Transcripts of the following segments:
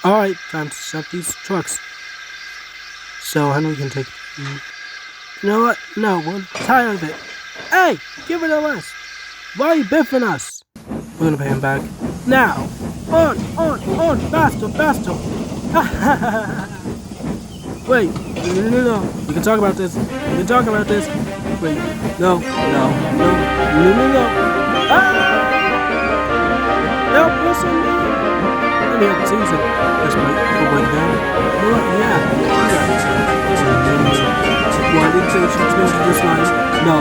Alright, time to shut these trucks. So Henry can take... You know what? No, we're tired of it. Hey! Give it to us! Why are you biffing us? We're gonna pay him back. Now! On! Faster! Wait! No. We can talk about this. Wait. No. Ah! Help, listen! Let me help Caesar. This might go way down. Yeah. Why did they change to this line? No.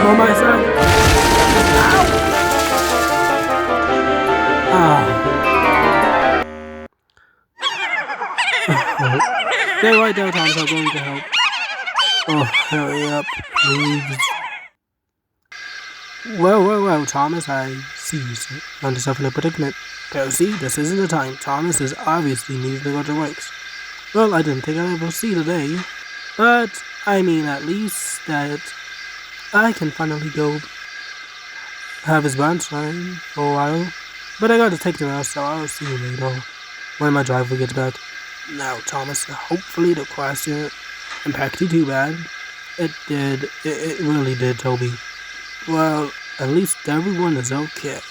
On my side. Stay right there, Thomas. I'm going to help. Oh, hurry up, please. Well, Thomas, I see you found yourself in a predicament. Percy, this isn't the time. Thomas is obviously needs to go to works. Well, I didn't think I'd ever see today. But, I mean, at least that I can finally go have his branch line for a while. But I gotta take the rest, so I'll see you later when my driver gets back. Now, Thomas, hopefully the crash didn't impact you too bad. It did. It really did, Toby. Well, at least everyone is okay.